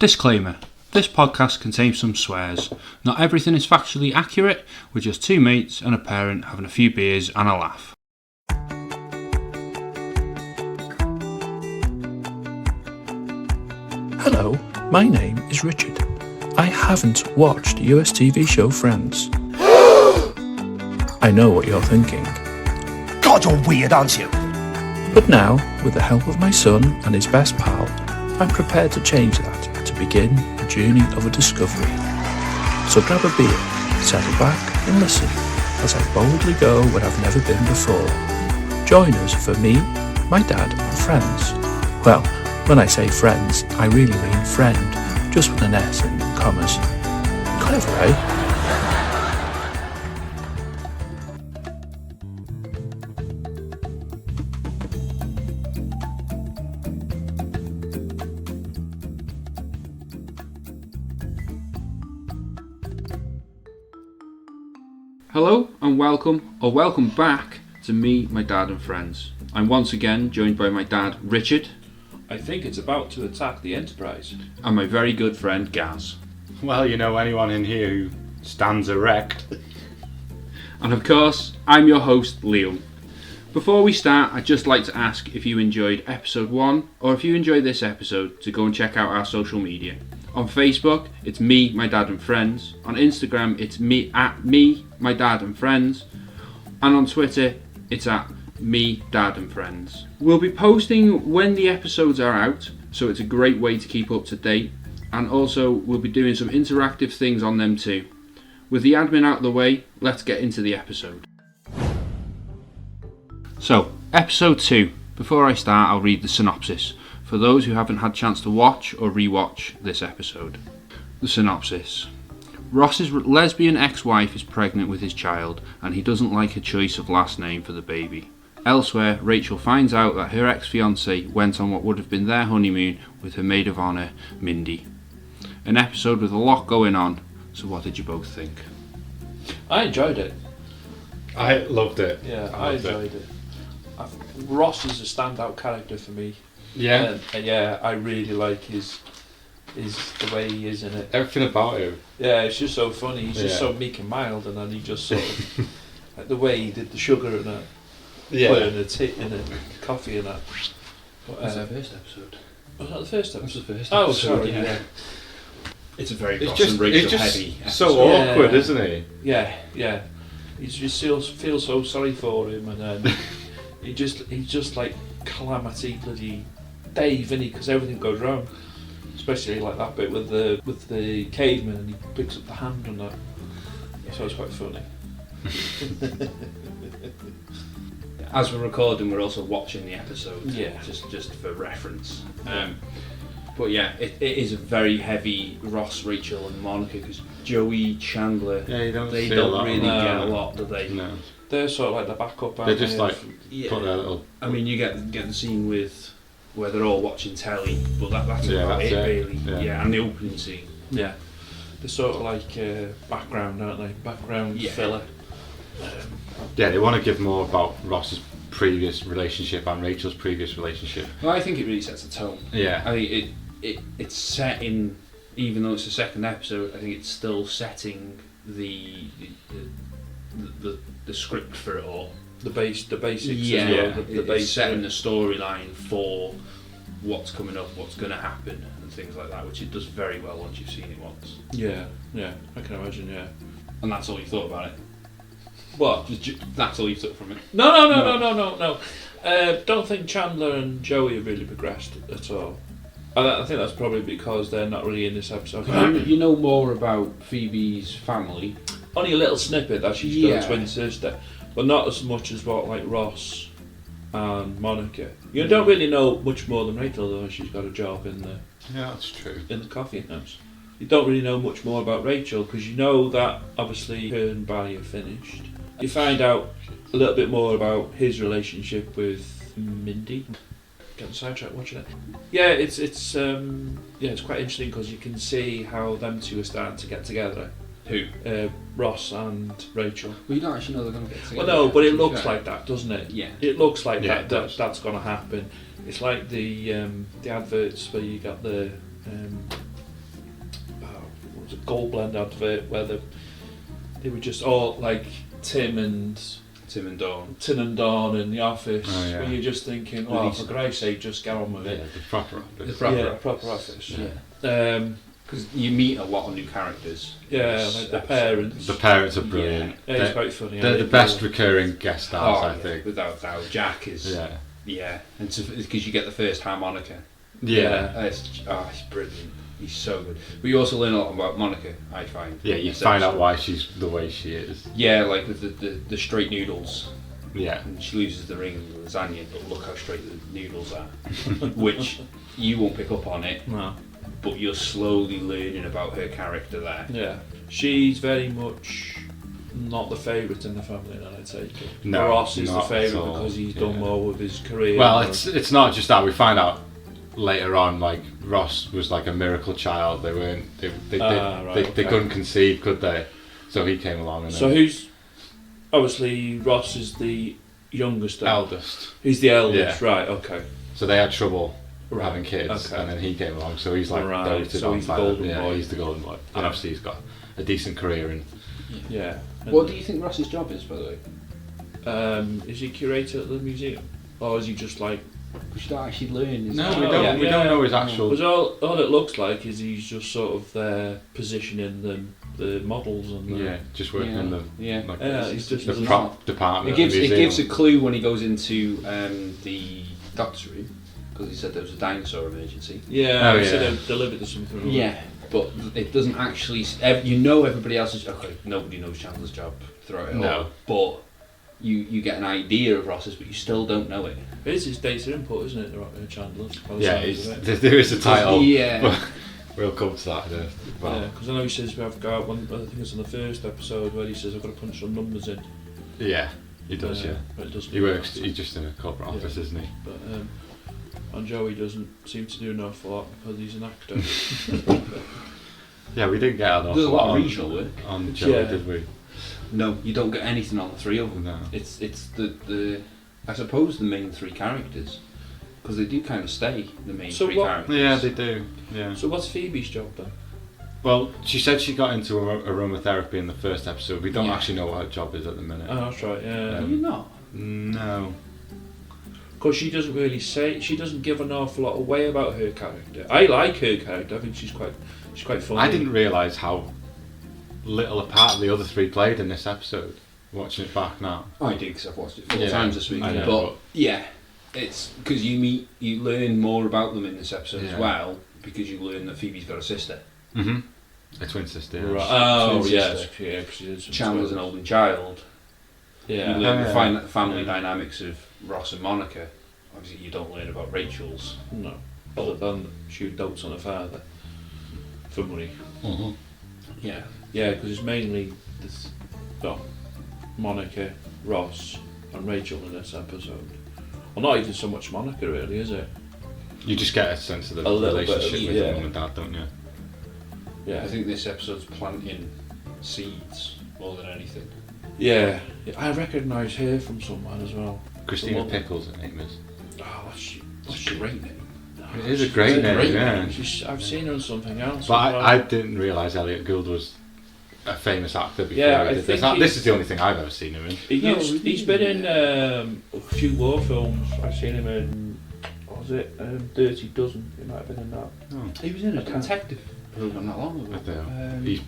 Disclaimer. This podcast contains some swears. Not everything is factually accurate. We're just two mates and a parent having a few beers and a laugh. Hello, my name is Richard. I haven't watched US TV show Friends. I know what you're thinking. God, you're weird, aren't you? But now, with the help of my son and his best pal, I'm prepared to change that to begin a journey of a discovery. So grab a beer, settle back and listen as I boldly go where I've never been before. Join us for me, my dad and friends. Well, when I say friends, I really mean friend, just with an S and commas. Clever, eh? Hello and welcome back to Me, My Dad and Friends. I'm once again joined by my dad, Richard. I think it's about to attack the Enterprise. And my very good friend, Gaz. Well, you know anyone in here who stands erect. And of course, I'm your host, Liam. Before we start, I'd just like to ask if you enjoyed episode 1, or if you enjoyed this episode, to go and check out our social media. On Facebook, it's Me, My Dad and Friends. On Instagram, it's me, My Dad and Friends. And on Twitter, it's at Me, Dad and Friends. We'll be posting when the episodes are out, so it's a great way to keep up to date. And also, we'll be doing some interactive things on them too. With the admin out of the way, let's get into the episode. So, episode 2. Before I start, I'll read the synopsis for those who haven't had a chance to watch or re-watch this episode. The synopsis. Ross's lesbian ex-wife is pregnant with his child and he doesn't like her choice of last name for the baby. Elsewhere, Rachel finds out that her ex-fiancé went on what would have been their honeymoon with her maid of honour, Mindy. An episode with a lot going on, so what did you both think? I enjoyed it. I loved it. Yeah, I enjoyed it. Ross is a standout character for me. Yeah. And yeah, I really like his the way he is in it. Everything about him. Yeah, it's just so funny. He's just Yeah. so meek and mild, and then he just sort of like the way he did the sugar and that, Yeah. put it in a tea, in a coffee and that. But, That's the first episode. was that the first episode? That's the first Oh, episode, sorry. yeah. Yeah, It's a very It's Ross just, and Rachel it's just heavy so episode. Yeah. awkward, isn't he? yeah. You just feel so sorry for him, and then he's just like calamity bloody Dave, isn't he? Because everything goes wrong, especially like that bit with the caveman, and he picks up the hand and that. So it's quite funny. As we're recording, we're also watching the episode. Yeah. Just for reference. But yeah, it is a very heavy Ross, Rachel, and Monica because Joey, Chandler, Yeah, you don't they see a don't lot of really them. get a lot, do they? No. They're sort of like the backup. They're aren't just they? like Yeah. put their little. I mean, you get the scene where they're all watching telly, but that's Yeah, about that's it, it. really. Yeah. And the opening scene. Yeah, they're sort of like background, aren't they? Background Yeah. filler. Yeah, they want to give more about Ross's previous relationship and Rachel's previous relationship. Well, I think it really sets a tone. Yeah. I think it's set in, even though it's the second episode, I think it's still setting the script for it all. The basics. Yeah, as well, the it's base setting the storyline for what's coming up, what's going to happen, and things like that, which it does very well once you've seen it once. Yeah, I can imagine. Yeah. And that's all you thought about it. What? That's all you took from it. No. Don't think Chandler and Joey have really progressed at all. I think that's probably because they're not really in this episode. You know more about Phoebe's family. Only a little snippet that she's got a twin sister, but not as much as what like Ross and Monica. You don't really know much more than Rachel, though. She's got a job in the Yeah, that's true. coffee house. You don't really know much more about Rachel because you know that obviously her and Barry are finished. You find out a little bit more about his relationship with Mindy. Get the sidetrack watching it. Yeah, it's quite interesting because you can see how them two are starting to get together. Who? Ross and Rachel. Well, you don't actually know they're going to get together. Well, no, but it looks like that, doesn't it? Yeah. It looks like Yeah, it does. that's going to happen. It's like the adverts where you got the Gold Blend advert where they were just all like Tim and Dawn in the office. Oh, yeah. Where you're just thinking, well, for Christ's sake, just get on with Yeah, it. the proper office. Proper office. Yeah. Because you meet a lot of new characters. Yeah, like the parents. The parents are brilliant. Yeah, it's quite funny. They're the best recurring guest stars, I think. Without doubt. Jack is. Yeah. And because you get the first harmonica. Yeah. It's brilliant. He's so good. But you also learn a lot about Monica, I find. Yeah, you find out why she's the way she is. Yeah, like with the straight noodles. Yeah. And she loses the ring of the lasagna, but look how straight the noodles are. Which you won't pick up on it. No. But you're slowly learning about her character there. Yeah. She's very much not the favourite in the family, then I take it. No, Ross is the not at favourite all. because he's done more with his career. Well, it's not just that. We find out later on, like Ross was like a miracle child. They couldn't conceive, could they? So he came along. So who's obviously Ross is the youngest. Eldest. He's the eldest, Yeah. right? Okay. So they had trouble having kids, Okay. and then he came along. So he's like doted so on he's the by golden them. boy. Yeah, he's the golden boy, and obviously he's got a decent career in. Yeah. What do you think Ross's job is, by the way? Is he curator at the museum, or is he just like? We should actually learn. We don't know his actual. Because all it looks like is he's just sort of there positioning the models and just working in the he's just the prop department. It gives a clue when he goes into the doctor's room, because he said there was a dinosaur emergency. He said they delivered to something. Yeah, but it doesn't actually. Everybody else's. Okay, nobody knows Chandler's job throughout it all. But you get an idea of Ross's, but you still don't know it. It is his data input, isn't it, Chandler's? Yeah, there is a title. Yeah. But we'll come to that. Because I know he says we have to go out. I think it's in the first episode where he says I've got to punch some numbers in. Yeah, he does. But it doesn't. He's just in a corporate office, isn't he? But and Joey doesn't seem to do an awful lot because he's an actor. Yeah, we didn't get an There's a awful lot lot of regional work on Joey, did we? No, you don't get anything on the three of them. No. It's the I suppose the main three characters, because they do kind of stay the main three characters. Yeah, they do. Yeah. So what's Phoebe's job then? Well, she said she got into aromatherapy in the first episode. We don't actually know what her job is at the minute. Oh, that's right. Yeah. Are you not? No. Because she doesn't really say. She doesn't give an awful lot away about her character. I like her character. I think she's quite funny. I didn't realise how little a part the other three played in this episode. Watching it back now. I did, because I've watched it 4 times this week. I know, but yeah, it's because you learn more about them in this episode as well, because you learn that Phoebe's got a sister. A twin sister. Yeah. Right. Oh, Twin yes. sister. Yeah, because she is. Chandler's an older child. Yeah. You learn the family dynamics of Ross and Monica. Obviously, you don't learn about Rachel's. No. Other than she dotes on her father for money. Yeah. Yeah, because it's mainly this. Well, Monica, Ross, and Rachel in this episode. Well, not even so much Monica, really, is it? You just get a sense of the little relationship bit, with yeah. your mum and dad, don't you? Yeah. I think this episode's planting seeds more than anything. Yeah. I recognise her from someone as well. Christina The Pickles, her name is. Oh, That's a great name. It is a great name, yeah. I've seen her in something else. But I didn't realise Elliot Gould was a famous actor before Yeah, he did this. This is the only thing I've ever seen him in. He's been in a few war films. I've seen him in, what was it, Dirty Dozen. He might have been in that. Oh. He was in a detective program not long ago. He's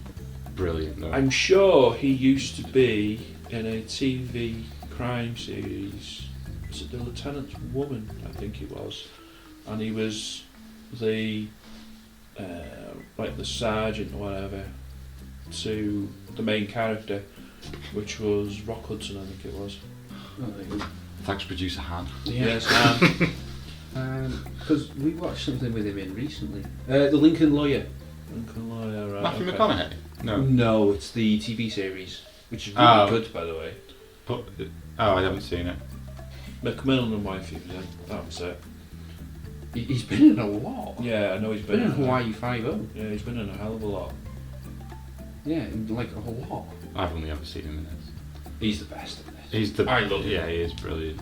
brilliant though. I'm sure he used to be in a TV crime series. Was it The Lieutenant's Woman? I think it was. And he was the like the sergeant or whatever to the main character, which was Rock Hudson, I think it was. Thanks, producer Han. Yes, because we watched something with him in recently. The Lincoln Lawyer. Lincoln Lawyer, right? Matthew Okay. McConaughey? No. No, it's the TV series, which is really good, by the way. But, I haven't seen it. Macmillan and Wife, he was in. That was it. He's been in a lot. Yeah, I know he's He's been been in Hawaii 5-0. Yeah, he's been in a hell of a lot. Yeah, like a whole lot. I've only ever seen him in this. He's the best in this. He's the. I love him. Yeah, he is brilliant.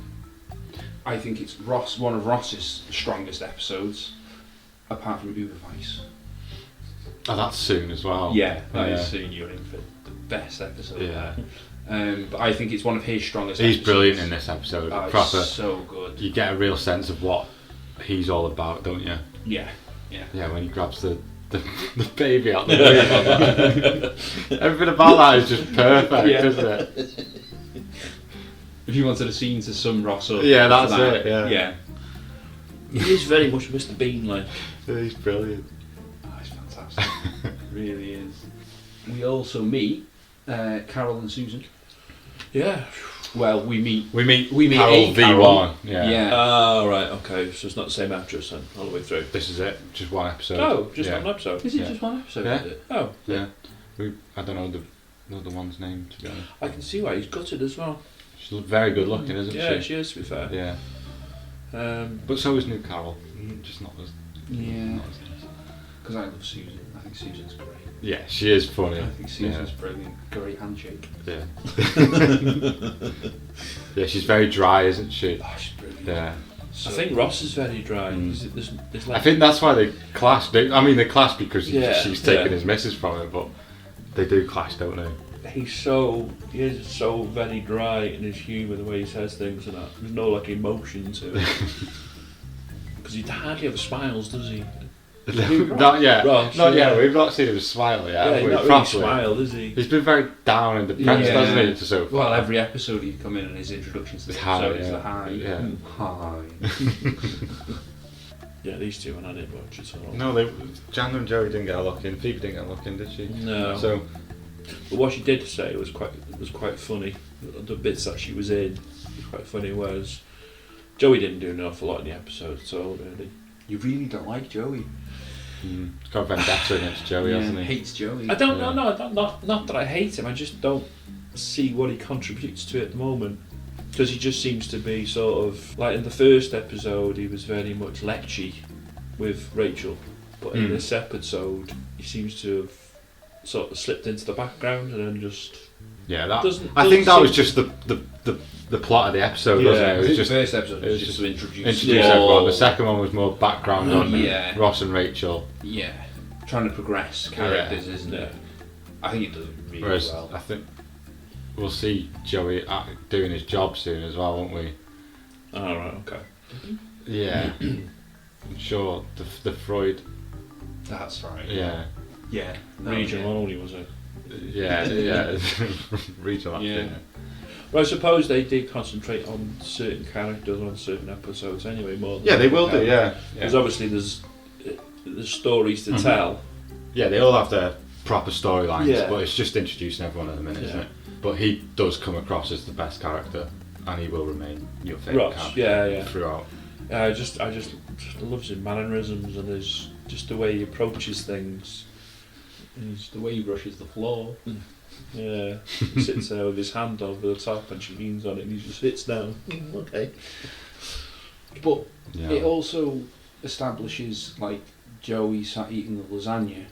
I think it's one of Ross's strongest episodes, apart from Uber Vice. Oh, that's soon as well. Yeah, that is soon. You're in for the best episode there. But I think it's one of his strongest He's episodes. brilliant in this episode. Oh, Proper. it's so good. You get a real sense of what he's all about, don't you? Yeah. Yeah, when he grabs the baby out the way. Everything about that is just perfect, isn't it? If you wanted a scene to sum Ross up. Yeah, that's that, it, yeah. He is very much Mr. Bean, like. He's brilliant. Oh, he's fantastic. Really is. We also meet Carol and Susan. Yeah. Well, we meet Carol a V1. Carol. Yeah. Oh, right, okay. So it's not the same actress then, all the way through. This is it. Just one episode. Oh, just one episode. Is it just one episode? Yeah. Is it? Oh, Yeah. I don't know the one's name, to be honest. I can see why he's gutted as well. She's very good looking, isn't Yeah, she? she is, to be fair. Yeah. But so is new Carol. Just not as... Yeah. Not as nice. Because I love Susan. I think Susan's great. Yeah, she is funny. I think Susan's brilliant. Great handshake. Yeah. Yeah, she's very dry, isn't she? Oh, she's brilliant. Yeah. I think Ross is very dry. There's like I think that's why they clash. They clash because she's taking yeah. his missus from him, but they do clash, don't they? he is so very dry in his humour, the way he says things and that. There's no like emotion to it. Because he hardly ever smiles, does he? Not yet. Ross, not yeah. yet. We've not seen him smile yet. Yeah, have he's we? not really Properly. smiled, is he? He's been very down and depressed, Yeah. hasn't he? So far. Well, every episode he'd come in and his introduction to the It's high, episode is yeah. the high. Yeah. Hi. Yeah, these two were on it much at all. No, Chandler and Joey didn't get a look in. Phoebe didn't get a look in, did she? No. So But what she did say was quite funny. The bits that she was in was quite funny. Whereas Joey didn't do an awful lot in the episode at all, really. You really don't like Joey. he's got a vendetta against Joey, hasn't he? Hates Joey. I don't know. No, not that I hate him. I just don't see what he contributes to at the moment. Because he just seems to be sort of like in the first episode, he was very much lechy with Rachel, but in this episode, he seems to have sort of slipped into the background and then just Yeah, Doesn't I think that seem- was just the plot of the episode, Yeah. wasn't it? I It was think just the first episode it was was just to introduce introduce all- everyone. The second one was more background on Yeah. Ross and Rachel. Yeah, trying to progress characters, isn't Yeah. it? I think he does it really Whereas well. I think we'll see Joey doing his job soon as well, won't we? oh right, okay. Yeah. I'm sure the Freud. That's right. Yeah. Yeah. Regional only, was it? Yeah. Regional acting. Yeah. Yeah. Well, I suppose they did concentrate on certain characters on certain episodes anyway, more than Yeah, they will do. Yeah. Because obviously there's stories to tell. Yeah, they all have their proper storylines, Yeah. but it's just introducing everyone at the minute, isn't Yeah. it? But he does come across as the best character, and he will remain your favourite Ross, character yeah. throughout. I just love his mannerisms and his just the way he approaches things. It's the way he brushes the floor. Yeah, he sits there with his hand over the top and she leans on it and he just sits down. Okay. But Yeah. it also establishes like Joey sat eating the lasagna,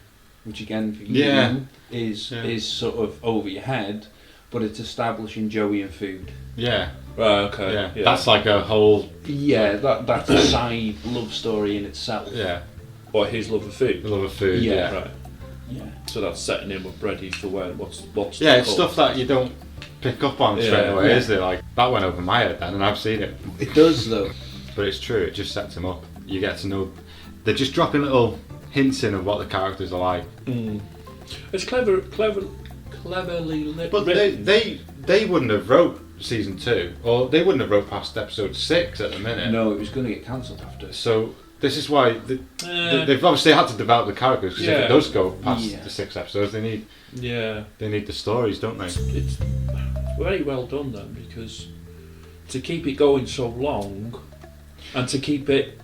which again for you Yeah. is sort of over your head, but it's establishing Joey and food. Yeah. Right. Okay. Yeah. That's like a whole. Yeah, that's a side love story in itself. Yeah. Or his love of food. Love of food. Yeah. Yeah. Right. Yeah. So that's setting him up ready for what's Yeah, to it's come. stuff that you don't pick up on Yeah. straight away, Yeah. is it? Like that went over my head then, and I've seen it. It does though. But it's true. It just sets them up. You get to know. They're just dropping little hints in of what the characters are like. It's cleverly But written. they wouldn't have wrote season 2, or they wouldn't have wrote past episode 6 at the minute. No, it was going to get cancelled after. So this is why they've obviously had to develop the characters, because if Yeah. it does go past Yeah. the 6 episodes, they need Yeah. the stories, don't they? It's very well done then, because to keep it going so long and to keep it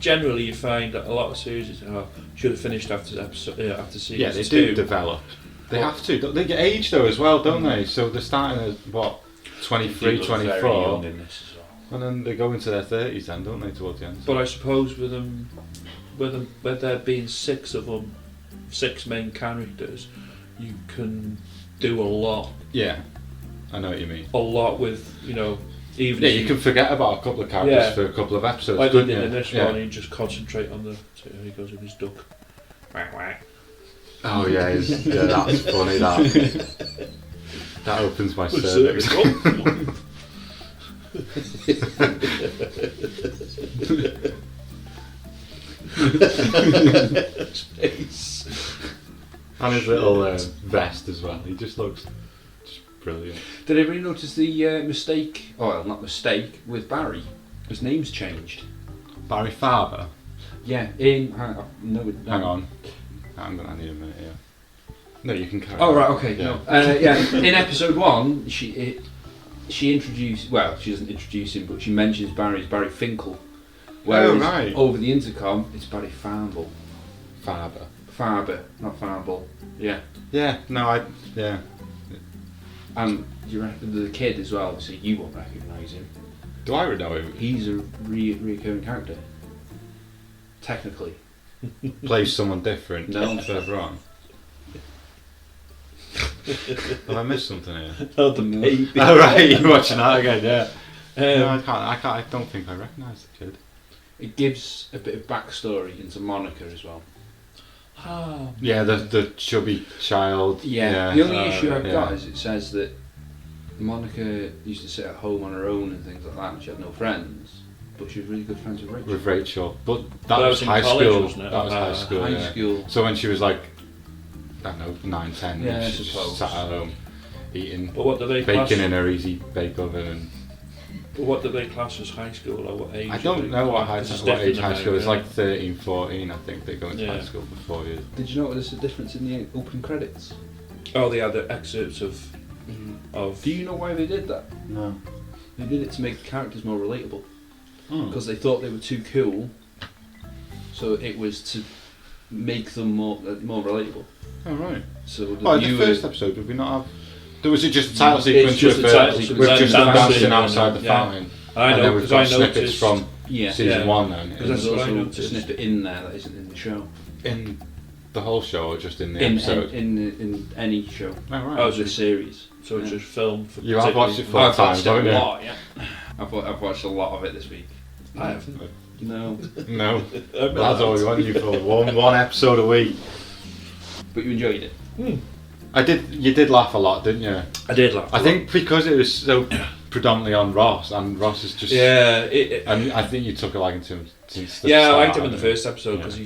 generally you find that a lot of series should have finished after season Yeah, they 2. do develop. They have to. They get age though as well, don't they? So they're starting at what, 23, They look very 24, young in this as well. and then they go into their 30s then, don't they, towards the end? But I suppose with there being 6 of them, 6 main characters, you can do a lot Yeah, I know what you mean. with even Yeah, if you can forget about a couple of characters Yeah. for a couple of episodes, like they couldn't did you? in this Yeah. one, you just concentrate on so he goes with his duck. Quack, quack. Oh yeah, that's funny. That opens my cervix. And his little vest as well. He just looks brilliant. Did anybody notice the mistake? Oh, well, not mistake with Barry. His name's changed. Barry Farber. Yeah, Hang on. I need a minute here. No, you can carry on. Oh right, okay. Yeah. No. In episode 1, she introduced. Well, she doesn't introduce him, but she mentions Barry as Barry Finkel. Whereas over the intercom, it's Barry Farble. Farber, not Farble. Yeah. Yeah. No, yeah. And you reckon the kid as well, so you won't recognise him. Do I know him? He's a reoccurring character. Technically. Plays someone different. No. Further on. Have I missed something here? Oh, the baby. Oh right, you're watching that again, yeah. No, I can't. I don't think I recognise the kid. It gives a bit of backstory into Monica as well. Oh. Yeah, the chubby child. Yeah. The only issue I've got is it says that Monica used to sit at home on her own and things like that, and she had no friends, but she was really good friends with Rachel. But that was in high college, school. wasn't it? That was high school. High Yeah. school. So when she was like, I don't know, 9, 10, Yeah, I she suppose. just sat at home eating But what do they class? bacon in her easy bake oven. And But what do they class as high school, or what age? I don't know what age high school is. Yeah. Like 13, 14, I think they go into high Yeah. school for 4 years. Did you notice the difference in the opening credits? Oh, they had the excerpts of. Do you know why they did that? No. They did it to make the characters more relatable. Oh. Because they thought they were too cool, so it was to make them more relatable. Oh right. So the Oh, the viewers- first episode, did we not have? Was it just a title sequence It's just with, a title sequence. with just them dancing Dancing outside and the yeah. fountain? I And know, then we've 'cause got I snippets noticed- from Yeah. season Yeah. 1 then. Because That's there's what I also a noticed. snippet in there that isn't in the show. In the whole show or just in the In episode? in any show. Oh right. Oh, Of the series. So it's Yeah. just filmed for. You have watched it particularly- 4 I've times, watched it haven't a you? lot, yeah. I've watched a lot of it this week. I haven't. No. No. That's all we want you for. One episode a week. But you enjoyed it? You did laugh a lot, didn't you? I did laugh. I think because it was so predominantly on Ross, and Ross is just... Yeah. And I think you took a liking to him since the Yeah, I start, liked him in the haven't you? first episode because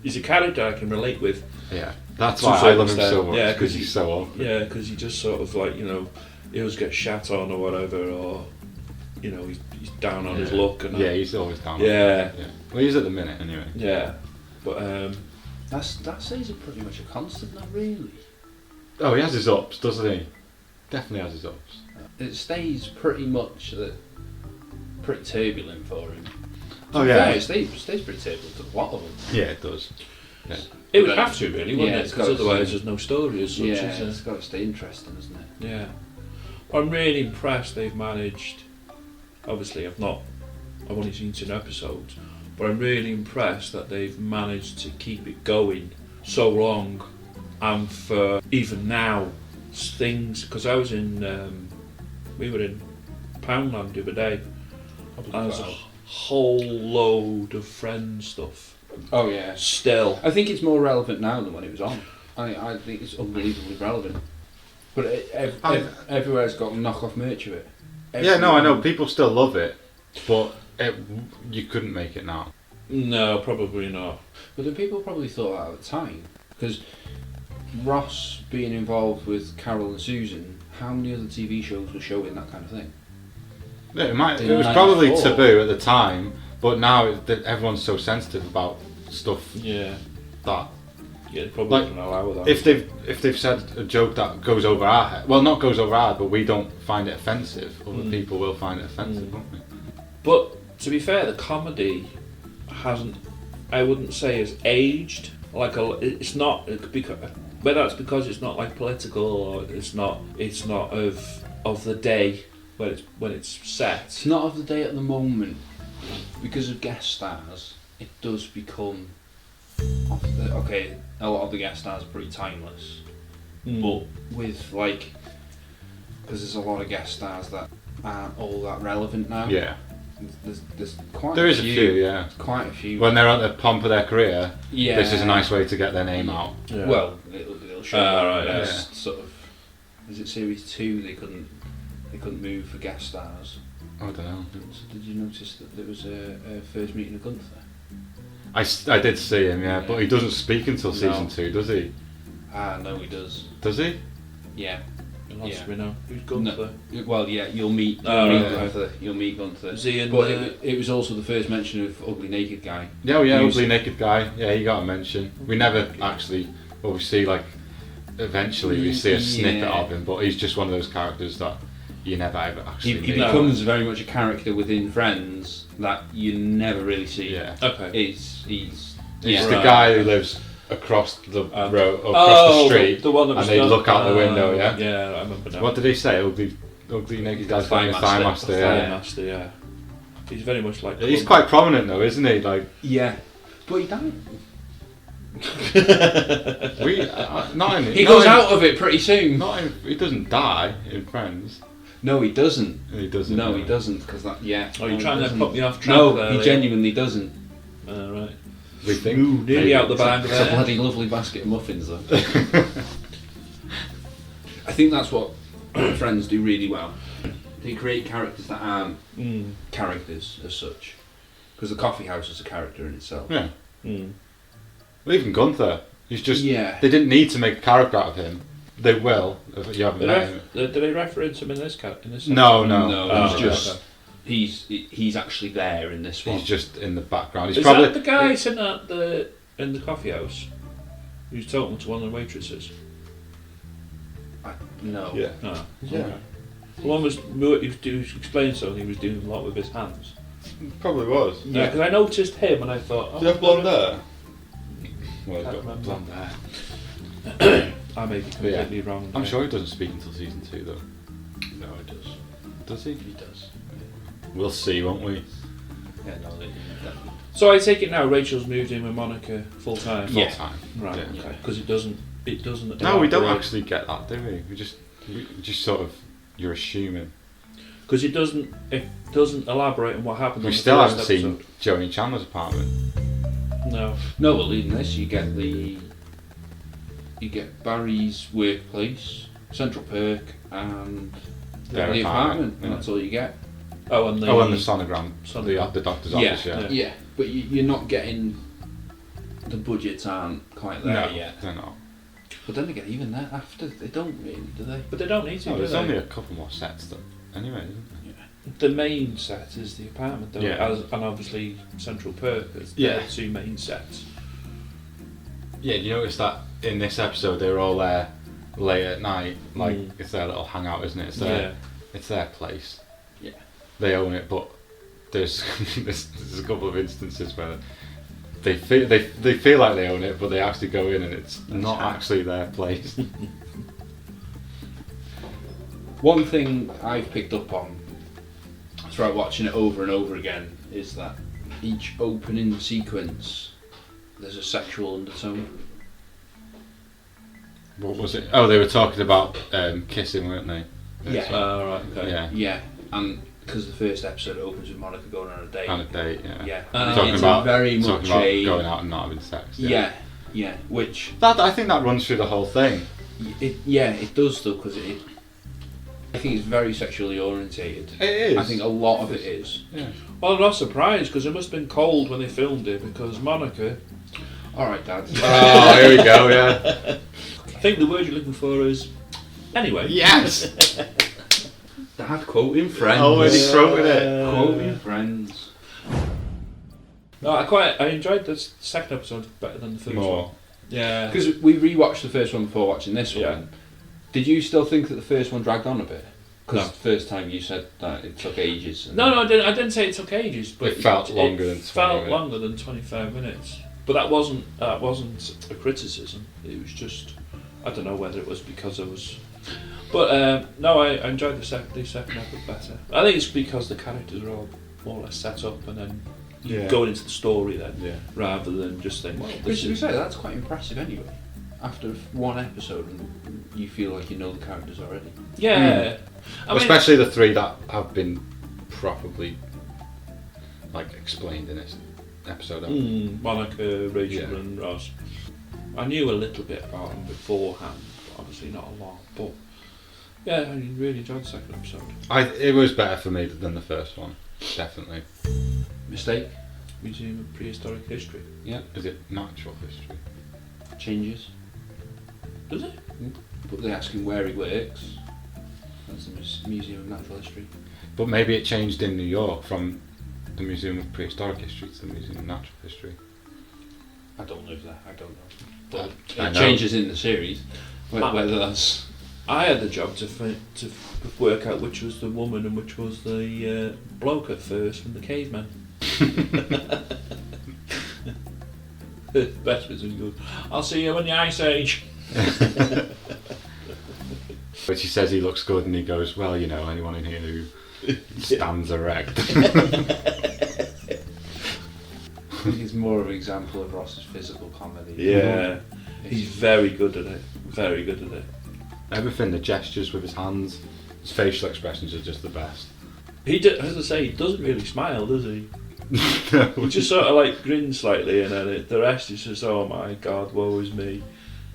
he's a character I can relate with. Yeah. That's To a why I certain love him so extent, much, yeah, because 'cause he's so awkward. Yeah, because he just sort of like, he always gets shat on or whatever, or he's down on his luck and Yeah, he's always down. Yeah. Yeah. Well, he's at the minute anyway. yeah, but That stays pretty much a constant, not really. Oh, he has his ups, doesn't he? Definitely has his ups. It stays pretty much pretty turbulent for him. Oh yeah. It stays pretty turbulent for a lot of them. Yeah, it does. Yeah. it would have to really, wouldn't Yeah, it? it's Because got to otherwise be. there's no story as such. Yeah, is there? it's got to stay interesting, isn't it? Yeah. I'm really impressed they've managed. Obviously, I've only seen 2 episodes, but I'm really impressed that they've managed to keep it going so long, and for even now, things. Because I was we were in Poundland the other day, and there's a whole load of Friends stuff. Oh yeah. Still, I think it's more relevant now than when it was on. I think it's unbelievably relevant. But everywhere's got knockoff merch of it. Yeah, no, I know. People still love it, but you couldn't make it now. no, probably not. But then people probably thought that at the time. Because Ross being involved with Carol and Susan, how many other TV shows were showing that kind of thing? Yeah, it In was probably 94. taboo at the time, but now everyone's so sensitive about stuff Yeah, that yeah, they probably Like, wouldn't allow that. if they've said a joke that goes over our head, well, not goes over our head, but we don't find it offensive, other people will find it offensive, won't they? But to be fair, the comedy hasn't. I wouldn't say has aged. It's not because whether it's because it's not like political or it's not of the day when it's set. It's not of the day at the moment. Because of guest stars, it does become... Okay, a lot of the guest stars are pretty timeless. But with because there's a lot of guest stars that aren't all that relevant now. Yeah. There's quite There a is few. a few, yeah. Quite a few. When they're at the pomp of their career, yeah. this is a nice way to get their name out. Yeah. Well, it'll show. Right, that yeah. it's sort of. Is it series 2? They couldn't move for guest stars. I don't know. So did you notice that there was a first meeting of Gunther? I did see him, yeah, but he doesn't speak until season 2, does he? No, he does. Does he? Yeah. Lots we know. Who's Gunther? No, well, yeah, you'll meet right. Gunther. You'll meet Gunther. Is he in but the- it was also the first mention of Ugly Naked Guy. Yeah, oh yeah, Who's- ugly naked guy. Yeah, he got a mention. We never actually, well, we see like, eventually we see a snippet Yeah. of him, but he's just one of those characters that you never ever actually He meet. becomes very much a character within Friends that you never really see. Yeah. Okay. He's He's yeah. the Right. guy who lives across the road, across Oh, the street, the one that was and they done- look out the window. Yeah. Yeah, I remember now. What did he say? Ugly naked guy's Thigh playing a thigh master. master. Thigh Yeah. master, yeah. He's very much like. He's quite prominent though, isn't he? Like Yeah. But he died. not in. He not goes in- out of it pretty soon. Not in, he doesn't die in Friends. No, he doesn't. He doesn't. No, he doesn't. Because that. Yeah. Oh, you're no, trying he to doesn't. put me off track No, there, he Liam. genuinely doesn't. Right. We think. Ooh, nearly maybe. out the bag It's a there. bloody lovely basket of muffins, though. I think that's what Friends do really well. They create characters that aren't characters as such. Because the coffee house is a character in itself. Yeah. Mm. Well, even Gunther. He's just. Yeah. They didn't need to make a character out of him. They will if you haven't met him. Did they reference him in this? No. No, he's Oh, just. okay. He's actually there in this one. He's just in the background. He's Is probably that the guy sitting in the coffee house? Who's talking to one of the waitresses? No. Yeah. No. Yeah. The one was he was explaining something. He was doing a lot with his hands. Probably was. Yeah, because I noticed him and I thought, Do you have blonde hair? Well, he's Can't got remember. blonde hair. I may be completely wrong. I'm there. sure he doesn't speak until season 2 though. No, he does. Does he? He does. We'll see, won't we? Yeah, no, definitely. So I take it now. Rachel's moved in with Monica full time. Full Yeah. time. Right. Yeah. Okay. Because it doesn't. No, we don't actually get that, do we? We just sort of. You're assuming. Because it doesn't elaborate on what happened. We on the still first haven't seen episode. Joey and Chandler's apartment. No. No, well, in this you get Barry's workplace, Central Perk, and Their the apartment, apartment. yeah. That's all you get. Oh, and the And the sonogram. Sonogram. The doctor's Yeah. office, yeah. Yeah, but you're not getting. The budgets aren't quite there No, yet. they're not. But then again, even that after they don't really, do they? But they don't need to. Oh, do there's they? only a couple more sets though. Anyway, isn't there? The main set is the apartment, though, Yeah. and obviously Central Perk is Yeah. the two main sets. Yeah, you notice that in this episode they were all there late at night. Like it's their little hangout, isn't it? It's their place. Yeah. They own it, but there's there's a couple of instances where they feel like they own it, but they actually go in and it's not actually their place. One thing I've picked up on throughout watching it over and over again is that each opening sequence there's a sexual undertone. What was it? Oh, they were talking about kissing, weren't they? Yeah. Right. Okay. Yeah. Yeah, and because the first episode opens with Monica going on a date. On a date, yeah. Yeah, Talking it's about very much talking about a going out and not having sex. yeah, which I think that runs through the whole thing. it does though because I think it's very sexually orientated. It is. I think a lot of it is. Yeah. Well, I'm not surprised because it must have been cold when they filmed it because Monica. All right, Dad. Oh, here we go. Yeah. I think the word you're looking for is. Anyway. Yes. Dad quoting Friends. Already quoted it. Quoting Friends. No, I enjoyed this second episode better than the first More. one. Yeah. Because we rewatched the first one before watching this Yeah. one. Did you still think that the first one dragged on a bit? Because No. the first time you said that it took ages. and- No, I didn't say it took ages, but It felt longer than 20 felt minutes. longer than 25 minutes. But that wasn't a criticism. It was just I don't know whether it was because I was. But no, I enjoyed the second episode better. I think it's because the characters are all more or less set up, and then you go into the story then, rather than just think, well, Which to be fair, that's quite impressive anyway. After one episode, and you feel like you know the characters already. yeah. I mean, Especially the three that have been properly like explained in this episode. Monica, Rachel Yeah. and Ross. I knew a little bit about them beforehand, but obviously not a lot. But yeah, I really enjoyed the second episode. It was better for me than the first one, definitely. Mistake? Museum of Prehistoric History. Yeah. Is it natural history? Changes. Does it? But they ask him where he works. That's the Museum of Natural History. But maybe it changed in New York from the Museum of Prehistoric History to the Museum of Natural History. I don't know that. I don't know. But I it know. changes in the series. Whether that's... I had the job to work out which was the woman and which was the bloke at first from the caveman. The best bit is good. I'll see you in the Ice Age. But she says he looks good and he goes, well, you know, anyone in here who stands erect. I think it's more of an example of Ross's physical comedy. Yeah, he's very good at it. Very good at it. Everything, the gestures with his hands, his facial expressions are just the best. As I say, he doesn't really smile, does he? No. He just sort of like grins slightly, and then the rest is just, oh my god, woe is me.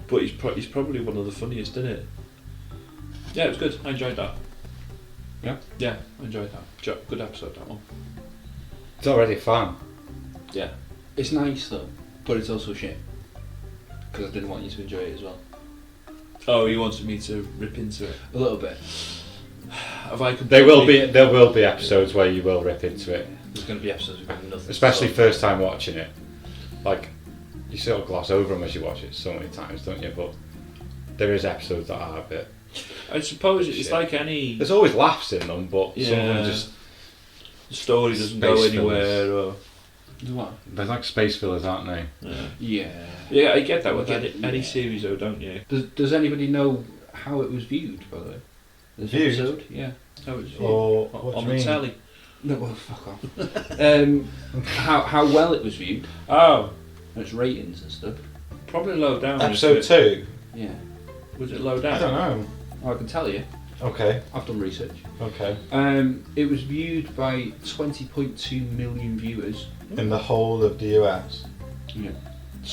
But he's probably one of the funniest, isn't it? Yeah, it was good. I enjoyed that. Yeah? Yeah, I enjoyed that. Good episode, that one. It's already fun. Yeah. It's nice though, but it's also shit. Because I didn't want you to enjoy it as well. Oh, you wanted me to rip into it? A little bit. Have I There will be episodes where you will rip into it. There's going to be episodes we've got nothing. Especially first time watching it. Like, you sort of gloss over them as you watch it so many times, don't you? But there is episodes that are a bit... I suppose it's shit. like any... There's always laughs in them, but some of them just... The story doesn't go Space anywhere, or... What? They're like space fillers, aren't they? Yeah. Yeah, I get that with I get it, any yeah. series though, don't you? Does anybody know how it was viewed, by the way? This Viewed? episode? Yeah. How it was viewed. Or what On do you the mean? telly. No, well, fuck off. How well it was viewed, Oh, and its ratings and stuff. probably low down. Episode 2? Yeah. Was it low down? I don't know. Well, I can tell you. Okay, I've done research. okay. It was viewed by 20.2 million viewers. In the whole of the US? Yeah.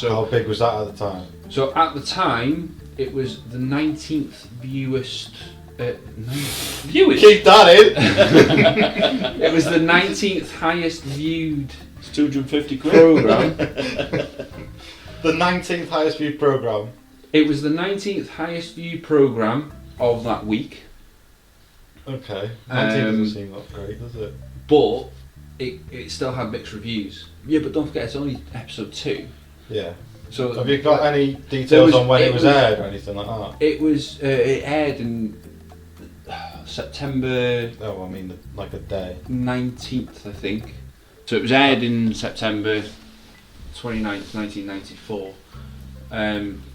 How big was that at the time? So at the time, it was the 19th viewest. Viewers. Keep that in! It was the 19th highest viewed It's 250 quid. program. The 19th highest viewed programme. It was the 19th highest viewed program of that week, Okay. 19 Um, doesn't seem that great, does it? but it still had mixed reviews. Yeah, but don't forget, it's only episode 2. Yeah. So Have you got any there details was- on when it it was was- aired or anything like that? it was it aired in September Oh, I mean, like a day. 19th, I think. So it was aired in September 29th, 1994.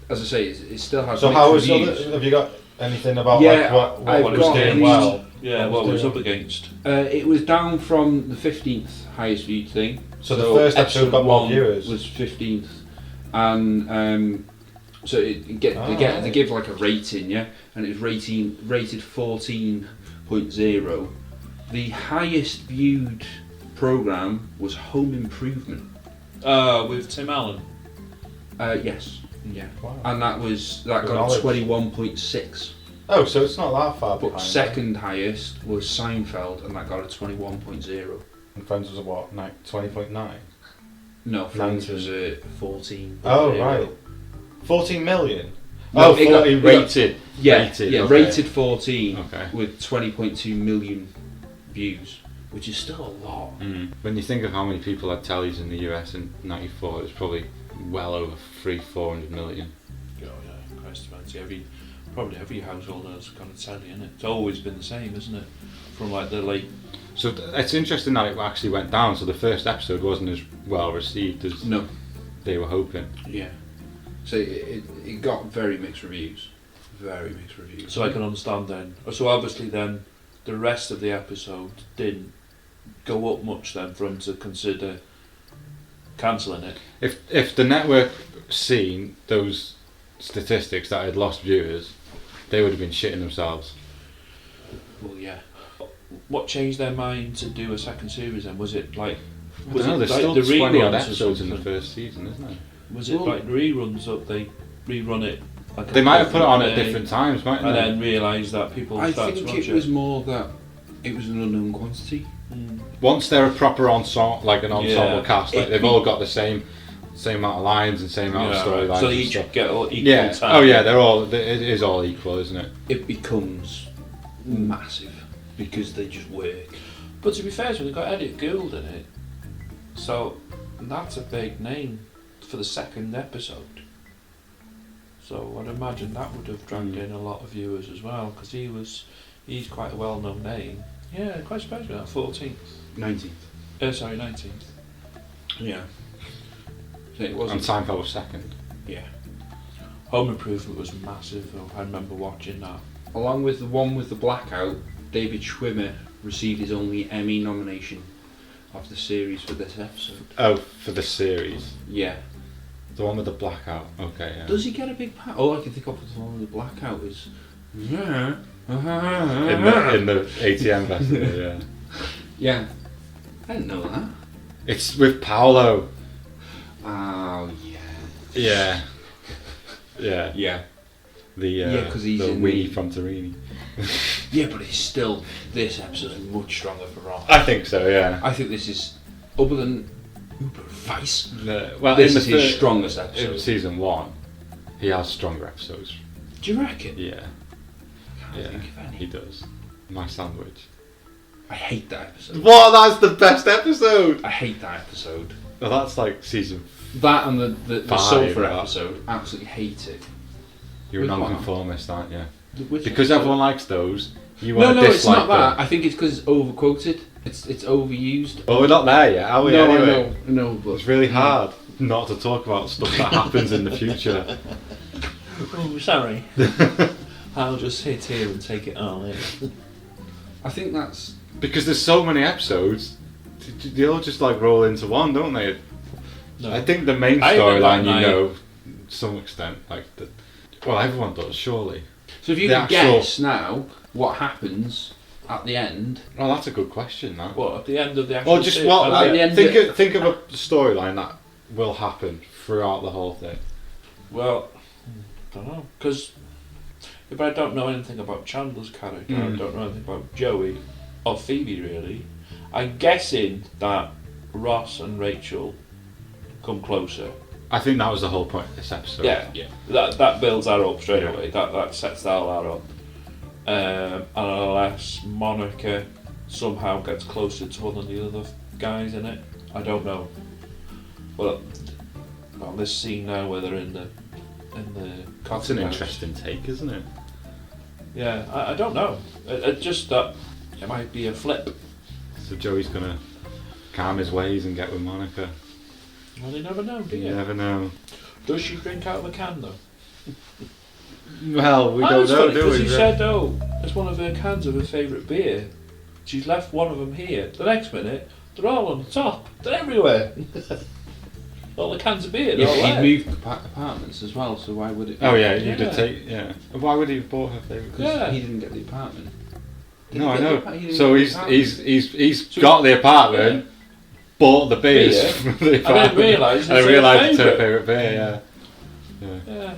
As I say, it still has So mixed how was reviews. have you got anything about Yeah, like what I've it was got doing these- well? Yeah, what was up against? It was down from the 15th highest viewed thing. So the first episode got more 1 viewers. was 15th, and so they give like a rating, yeah, and it was rated 14.0. The highest viewed program was Home Improvement. With Tim Allen. Yes, yeah, Wow. and that Good got knowledge. 21.6. Oh, so it's not that far But behind. second highest was Seinfeld, and that got a 21.0. And Friends was a what? 20.9? No, Friends 19. was a 14. Oh, right. 14 million? No, Oh, it got- 14 it got- Rated. Yeah, Rated, yeah, okay. rated 14 Okay. with 20.2 million views, which is still a lot. When you think of how many people had tellies in the US in '94, it's probably well over 400 million. Oh yeah, Christ, man. Probably every household has got a telly in it. It's always been the same, isn't it? From like the late. So it's interesting that it actually went down. So the first episode wasn't as well received as No, they were hoping. yeah. So it got very mixed reviews. Very mixed reviews. So I can understand then. So obviously then, the rest of the episode didn't go up much then for them to consider cancelling it. If the network seen those statistics that had lost viewers, they would have been shitting themselves. Well, yeah. What changed their mind to do a second series then? Was it like Was No, it there's like still the 20 odd reruns or episodes in the something? first season, isn't it? Was it Well- like reruns up? They rerun it. Like They might have put it on at day, different times, mightn't and they? then realised that people I start think to watch it was more that it was an unknown quantity. Once they're a proper ensemble, like an ensemble Yeah. cast, like they've all got the same amount of lines and same amount of storylines. So they and each stuff. get all equal Yeah. time. Oh yeah, it is all equal, isn't it? It becomes massive because they just work. But to be fair, so they've got Edith Gould in it, so that's a big name for the second episode. So I'd imagine that would have dragged in a lot of viewers as well, because he's quite a well-known name. Yeah, quite surprised with that. 14th. 19th. Sorry, 19th. Yeah. So it And wasn't. Seinfeld was second. Yeah. Home Improvement was massive, though. I remember watching that. Along with the one with the blackout, David Schwimmer received his only Emmy nomination of the series for this episode. Oh, for the series, Yeah. the one with the blackout. Okay, yeah. Does he get a big pat? All I can think of with the one with the blackout is. Yeah. in the ATM festival, yeah. Yeah. I didn't know that. It's with Paolo. Oh, yeah. Yeah. Yeah. Yeah. The Yeah, 'cause he's the in Winnie the- from Torini. Yeah, but it's still. This episode's much stronger for Ross. I think so, yeah. I think this is. Other than Uber Vice. Well, This in is the his first, strongest in episode. season 1, he has stronger episodes. Do you reckon? Yeah. I Yeah, think of any. he does. My sandwich. I hate that episode. What? That's the best episode. I hate that episode. Well, that's like season. That and the Five, sulfur that. episode, absolutely hate it. You're a Which one? non-conformist, aren't you? Which Because episode? everyone likes those. You No, want to no, it's dislike not that. them. I think it's because it's overquoted. It's overused. Well, we're not there yet, are we? No, anyway? I know, but It's really hard not to talk about stuff that happens in the future. Oh, sorry. I'll just sit here and take it all in. I think that's. Because there's so many episodes, they all just like roll into one, don't they? No. I think the main I remember storyline, that you night. know, to some extent, like the. Well, everyone does, surely. So if you The can actual- guess now what happens at the end. Oh, that's a good question. That. What, at the end of the actual Or just series? what? at Like, the end think of a storyline that will happen throughout the whole thing. Well, I don't know. Because if I don't know anything about Chandler's character, I don't know anything about Joey or Phoebe really, I'm guessing that Ross and Rachel come closer. I think that was the whole point of this episode. Yeah. That builds that up straight away. That sets that up. And unless Monica somehow gets closer to one of the other guys in it, I don't know. Well, on this scene now where they're in the That's an cockpit. interesting take, isn't it? Yeah, I don't know. It just that it might be a flip. So Joey's gonna calm his ways and get with Monica. Well, you never know, do you? You never know. Does she drink out of a can though? Well, we Oh, don't it's know, funny do because we? he said, "Oh, it's one of her cans of her favourite beer." She's left one of them here. The next minute, they're all on the top. They're everywhere. All the cans of beer. They're Yeah, all but there. he'd moved apartments as well, so why would it? Oh yeah, Yeah. you'd have taken. Yeah. Why would he have bought her favourite? Because Yeah. he didn't get the apartment. Did No, he I get the know. apart- he didn't So get the he's apartment? he's got the apartment, bought the beers Beer, from the apartment, realised and it's her realised it's her favourite. favourite beer. Yeah. Yeah.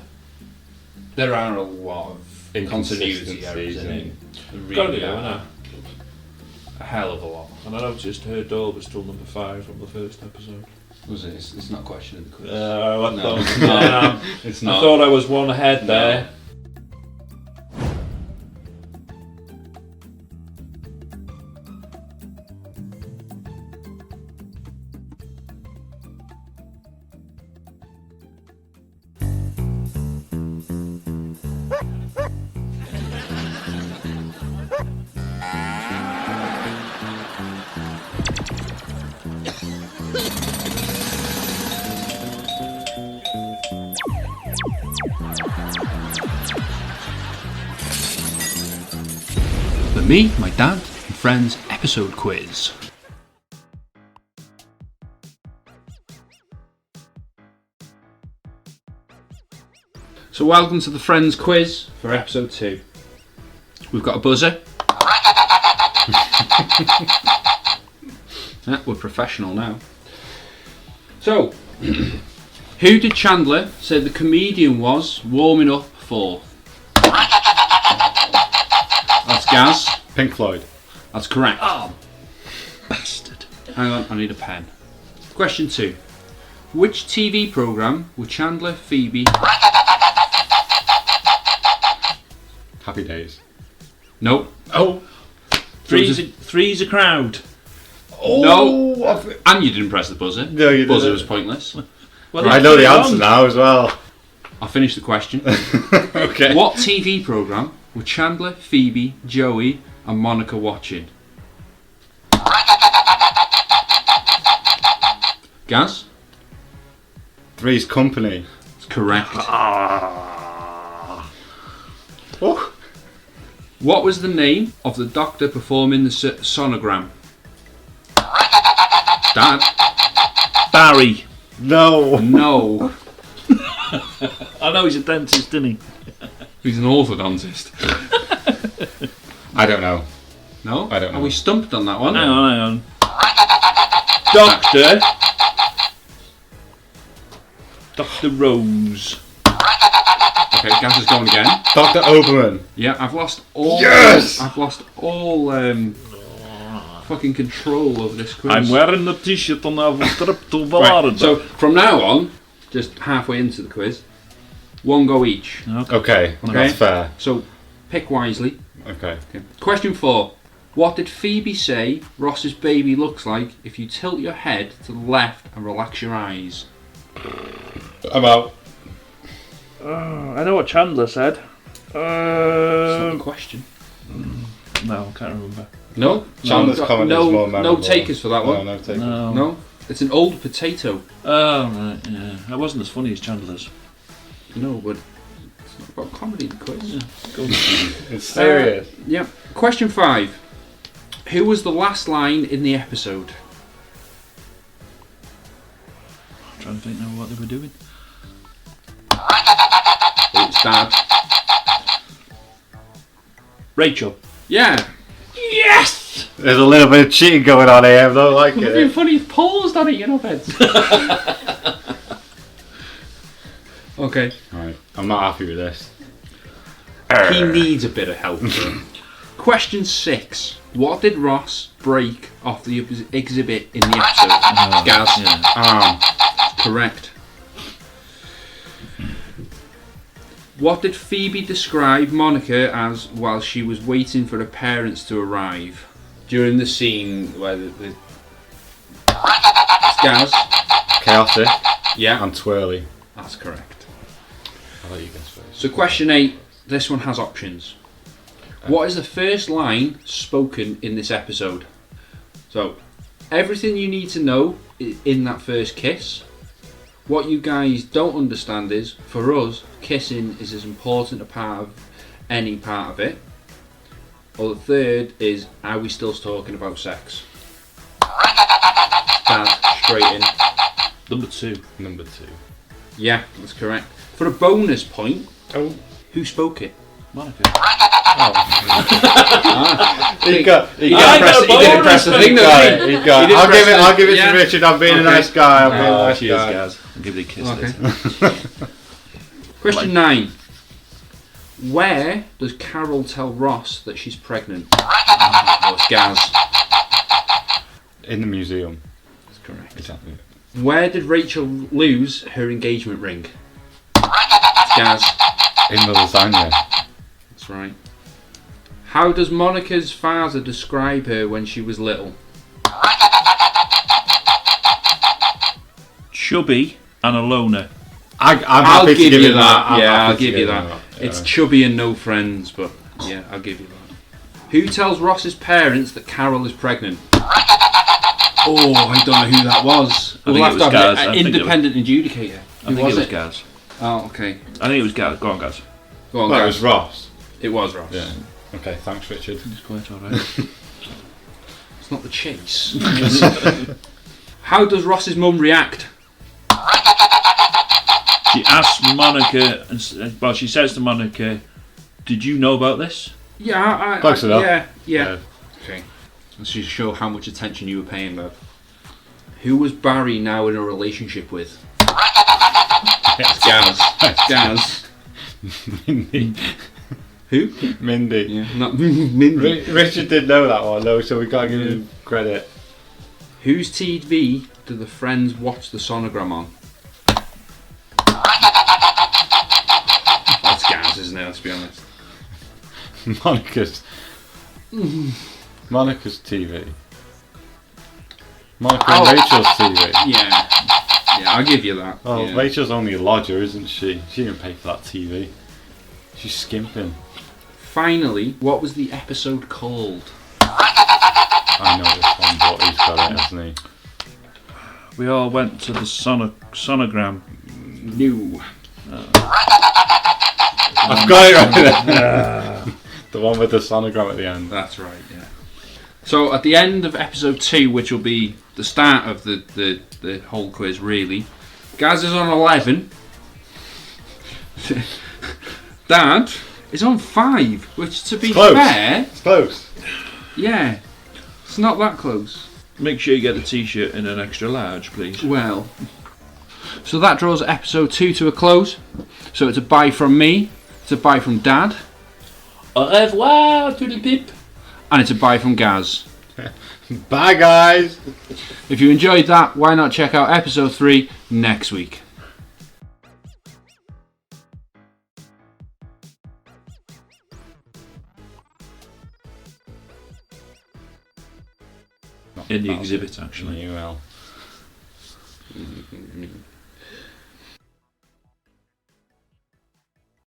There are a lot of continuity Inconsistencies errors in it. There really Gotta be, are. isn't it? A hell of a lot. And I noticed her door was still number 5 from the first episode. Was it? It's not a question of the quiz. I No. thought, It's I not. thought I was one ahead there. The Me, My Dad and Friends episode quiz. So welcome to the Friends quiz for episode 2. We've got a buzzer. Yeah, we're professional now. So, who did Chandler say the comedian was warming up for? That's Gaz. Pink Floyd. That's correct. Oh, bastard. Hang on, I need a pen. Question 2. Which TV programme were Chandler, Phoebe... Happy Days. Nope. Oh. Three's a crowd. No. And you didn't press the buzzer. No, you didn't. Buzzer was pointless. Well, I know the answer now as well. I'll finish the question. Okay. What TV programme were Chandler, Phoebe, Joey and Monica watching? Gaz? Three's Company. It's correct. Oh. What was the name of the doctor performing the sonogram? Dad? Barry. No. No. I know he's a dentist, isn't he? He's an orthodontist. I don't know. No? I don't know. Are we stumped on that one? Hang on. Doctor. Dr. Rose. Okay, Gaz is going again. Dr. Oberman. Yeah, I've lost all... Yes! I've lost all fucking control over this quiz. I'm wearing the t-shirt on the trip to Right, Florida. so from now on, just halfway into the quiz, one go each. Okay, that's fair. So pick wisely. Okay. Question 4. What did Phoebe say Ross's baby looks like if you tilt your head to the left and relax your eyes? I'm out. I know what Chandler said. It's not the question. No, I can't remember. No? Chandler's comment is more memorable. No takers for that one. No takers. No? It's an old potato. Oh, right, yeah. That wasn't as funny as Chandler's. No, but it's not about comedy, the quiz. Yeah. Go on. It's serious. Yeah. Question 5. Who was the last line in the episode? I'm trying to think now what they were doing. It's Dad. Rachel. Yeah. Yes! There's a little bit of cheating going on here. I don't like It'd be it. funny if paused on it, you know, Beds. Okay. Right. I'm not happy with this. He needs a bit of help. Question 6. What did Ross break off the exhibit in the episode? Gaz. Yeah. Arm. Correct. What did Phoebe describe Monica as while she was waiting for her parents to arrive? During the scene where the Gaz. Chaotic Yeah. and twirly. That's correct. I'll let you guess first. So question 8. This one has options. What is the first line spoken in this episode? So, everything you need to know in that first kiss. What you guys don't understand is, for us, kissing is as important a part of any part of it. Or the third is, are we still talking about sex? Dad, straight in. Number 2. Number 2. Yeah, that's correct. For a bonus point, Oh. who spoke it? Monica. He got He didn't press the thing, though, did he? He got He didn't press I'll give it yeah. to Richard. I'm being a Okay. nice guy. I'm being a nice Cheers, guy. guys. I'll give you a kiss Okay. later. Question 9. Where does Carol tell Ross that she's pregnant? Oh, it's Gaz. In the museum. That's correct. Exactly. Where did Rachel lose her engagement ring? It's Gaz. In the lasagna. That's right. How does Monica's father describe her when she was little? Chubby and a loner. I'm I'll happy to give give you you that. I'm Yeah, happy I'll to give you that. Yeah. It's chubby and no friends, but yeah, I'll give you that. Who tells Ross's parents that Carol is pregnant? Oh, I don't know who that was. I We'll think have it to was have Gaz. I an think it independent adjudicator. I Who think was it was it? Gaz. Oh, okay. I think it was Gaz. Go on, Gaz. Go on, Well, it Gaz. was Ross. It was Ross. Yeah. Okay, thanks, Richard. It's quite alright. It's not the chase. How does Ross's mum react? She asks Monica, well, she says to Monica, "Did you know about this?" Yeah, Close enough. Yeah. Okay. Let's just show how much attention you were paying, Bev. Who was Barry now in a relationship with? It's Gaz. It's Gaz. Mindy. Who? Mindy. Yeah, not Mindy. Richard did know that one though, so we gotta give him credit. Whose TV do the Friends watch the sonogram on? That's Gaz, isn't it? Let's be honest. Monica's TV. Monica and Rachel's TV. Yeah, I'll give you that. Oh, yeah. Rachel's only a lodger, isn't she? She didn't pay for that TV. She's skimping. Finally, what was the episode called? I know this one, but he's got it, hasn't he? We all went to the sonogram. No. I've got it right there. The one with the sonogram at the end. That's right, yeah. So at the end of episode 2, which will be the start of the whole quiz really, Gaz is on 11. Dad is on 5, which to be fair... It's close. Yeah, it's not that close. Make sure you get a t-shirt in an extra large, please. Well, so that draws episode 2 to a close. So it's a bye from me, it's a bye from Dad, Au revoir, tous les pipes. and it's a bye from Gaz. Bye, guys. If you enjoyed that, why not check out episode 3 next week? In the exhibit, actually. You will.